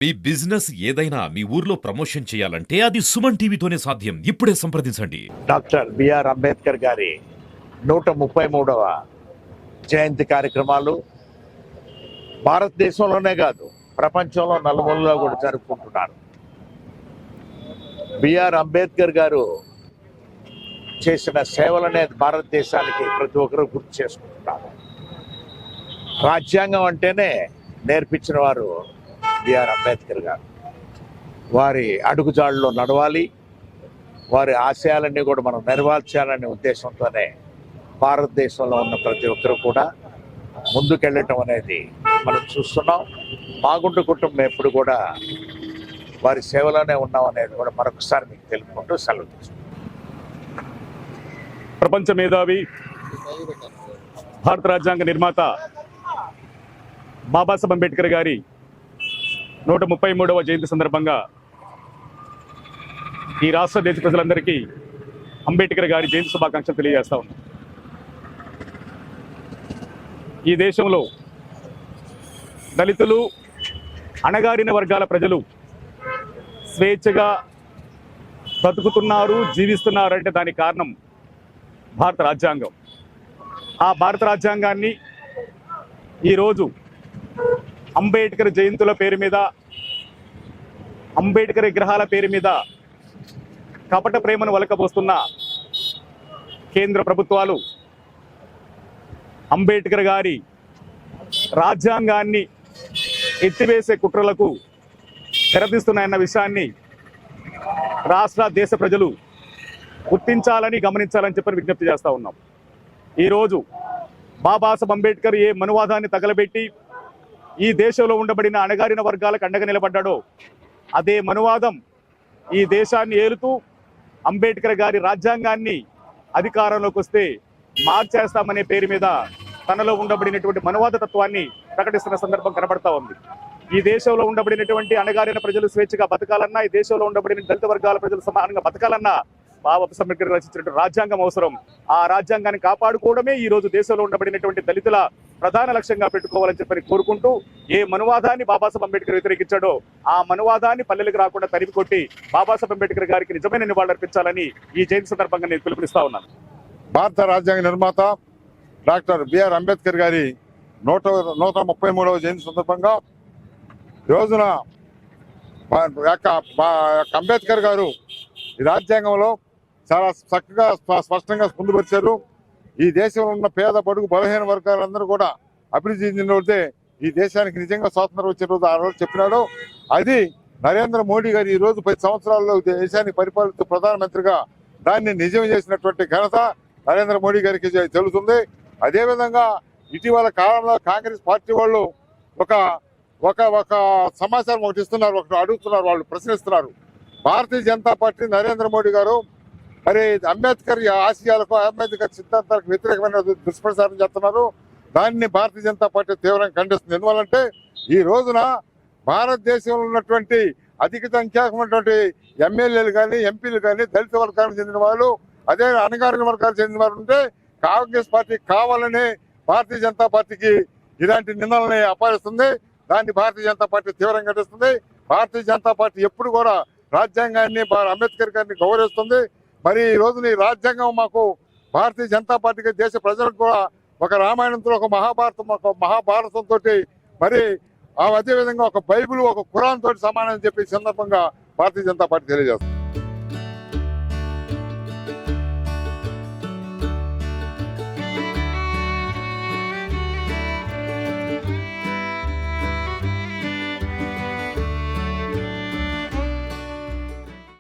మీ business ఏదైనా మీ ఊర్లో promotion చేయాలంటే అది సుమన్ టీవీతోనే సాధ్యం. ఇప్పుడే సంప్రదించండి. డాక్టర్ బిఆర్ అంబేద్కర్ గారి 133వ జయంతి కార్యక్రమాలు భారతదేశంలోనే కాదు ప్రపంచంలో నలుమూలలో కూడా జరుపుకుంటున్నారు. బిఆర్ అంబేద్కర్ గారు చేసిన సేవలనే భారతదేశానికి ప్రతి ఒక్కరూ గుర్తు చేసుకుంటున్నారు. రాజ్యాంగం అంటేనే నేర్పించిన వారు బిఆర్ అంబేద్కర్ గారు. వారి అడుగుజాడలో నడవాలి, వారి ఆశయాలన్నీ కూడా మనం నెరవేర్చాలనే ఉద్దేశంతోనే భారతదేశంలో ఉన్న ప్రతి ఒక్కరు కూడా ముందుకెళ్ళటం అనేది మనం చూస్తున్నాం. మాగుంట కుటుంబం ఎప్పుడు కూడా వారి సేవలోనే ఉన్నాం అనేది కూడా మరొకసారి మీకు తెలుపుకుంటూ సెలవు తీసుకుంటాం. ప్రపంచ మేధావి, భారత రాజ్యాంగ నిర్మాత బాబాసాహెబ్ అంబేద్కర్ గారి 133వ జయంతి సందర్భంగా ఈ రాష్ట్ర దేశ ప్రజలందరికీ అంబేద్కర్ గారి జయంతి శుభాకాంక్షలు తెలియజేస్తా ఉన్నాం. ఈ దేశంలో దళితులు, అణగారిన వర్గాల ప్రజలు స్వేచ్ఛగా బ్రతుకుతున్నారు, జీవిస్తున్నారంటే దానికి కారణం భారత రాజ్యాంగం. ఆ భారత రాజ్యాంగాన్ని ఈరోజు అంబేద్కర్ జయంతుల పేరు మీద, అంబేద్కర్ విగ్రహాల పేరు మీద కపట ప్రేమను వలకబోస్తున్న కేంద్ర ప్రభుత్వాలు అంబేద్కర్ గారి రాజ్యాంగాన్ని ఎత్తివేసే కుట్రలకు తెరతీస్తున్నాయన్న విషయాన్ని రాష్ట్ర దేశ ప్రజలు గుర్తించాలని, గమనించాలని చెప్పని విజ్ఞప్తి చేస్తూ ఉన్నాం. ఈరోజు బాబాసాహెబ్ అంబేద్కర్ ఏ మనువాదాన్ని తగలబెట్టి ఈ దేశంలో ఉండబడిన అణగారిన వర్గాలకు అండగా నిలబడ్డాడో అదే మనువాదం ఈ దేశాన్ని ఏలుతూ అంబేద్కర్ గారి రాజ్యాంగాన్ని అధికారంలోకి వస్తే మార్చేస్తామనే పేరు మీద తనలో ఉండబడినటువంటి మనువాద తత్వాన్ని ప్రకటిస్తున్న సందర్భం కనబడతా ఉంది. ఈ దేశంలో ఉండబడినటువంటి అణగారిన ప్రజలు స్వేచ్ఛగా బతకాలన్నా, ఈ దేశంలో ఉండబడిన దళిత వర్గాల ప్రజలు సమానంగా బతకాలన్నా బాబాసాహెబ్ అంబేద్కర్ రచించినటువంటి రాజ్యాంగం అవసరం. ఆ రాజ్యాంగాన్ని కాపాడుకోవడమే ఈ రోజు దేశంలో ఉండబడినటువంటి దళితుల ప్రధాన లక్ష్యంగా పెట్టుకోవాలని చెప్పని కోరుకుంటూ, ఏ మనువాదాన్ని బాబాసాహెబ్ అంబేద్కర్ వ్యతిరేకించాడో ఆ మనువాదాన్ని పల్లెలకు రాకుండా తరిమి కొట్టి బాబాసాహెబ్ అంబేద్కర్ గారికి నిజమైన నివాళులర్పించాలని ఈ జయంతి సందర్భంగా నేను పిలుపునిస్తా ఉన్నాను. భారత రాజ్యాంగ నిర్మాత డాక్టర్ బిఆర్ అంబేద్కర్ గారి 133వ జయంతి సందర్భంగా రోజున అంబేద్కర్ గారు ఈ రాజ్యాంగంలో చాలా చక్కగా స్పష్టంగా పొందుపరిచారు. ఈ దేశంలో ఉన్న పేద, బడుగు, బలహీన వర్గాలందరూ కూడా అభివృద్ధి చెందిన రోజే ఈ దేశానికి నిజంగా స్వాతంత్రం వచ్చే రోజు ఆ రోజు చెప్పినాడు. అది నరేంద్ర మోడీ గారు ఈ రోజు 10 సంవత్సరాల్లో దేశాన్ని పరిపాలిస్తూ ప్రధానమంత్రిగా దాన్ని నిజం చేసినటువంటి ఘనత నరేంద్ర మోడీ గారికి చెల్లుతుంది. అదేవిధంగా ఇటీవల కాలంలో కాంగ్రెస్ పార్టీ వాళ్ళు ఒక ఒక ఒక సమాచారం ఒకటి ఇస్తున్నారు, ఒకటి అడుగుతున్నారు, వాళ్ళు ప్రశ్నిస్తున్నారు. భారతీయ జనతా పార్టీ, నరేంద్ర మోడీ గారు మరి అంబేద్కర్ ఆశయాలకు, అంబేద్కర్ సిద్ధాంతాలకు వ్యతిరేకమైన దుష్ప్రచారం చేస్తున్నారు. దాన్ని భారతీయ జనతా పార్టీ తీవ్రంగా ఖండిస్తుంది. ఎందువల్లంటే ఈ రోజున భారతదేశంలో ఉన్నటువంటి అధిక సంఖ్యాకమైనటువంటి ఎమ్మెల్యేలు కానీ, ఎంపీలు కానీ దళిత వర్గానికి చెందిన వాళ్ళు, అదే అణగారిన వర్గాలకు చెందిన వారు ఉంటే కాంగ్రెస్ పార్టీ కావాలని భారతీయ జనతా పార్టీకి ఇలాంటి నిందలని అపాయిస్తుంది. దాన్ని భారతీయ జనతా పార్టీ తీవ్రంగా ఖండిస్తుంది. భారతీయ జనతా పార్టీ ఎప్పుడు కూడా రాజ్యాంగాన్ని, అంబేద్కర్ గారిని గౌరవిస్తుంది. మరి ఈ రోజున ఈ రాజ్యాంగం మాకు భారతీయ జనతా పార్టీకి, దేశ ప్రజలకు కూడా ఒక రామాయణంతో, ఒక మహాభారతంతో, మరి అదేవిధంగా ఒక బైబిల్, ఒక ఖురాన్ తోటి సమానం అని చెప్పి సందర్భంగా భారతీయ జనతా పార్టీ తెలియజేస్తుంది.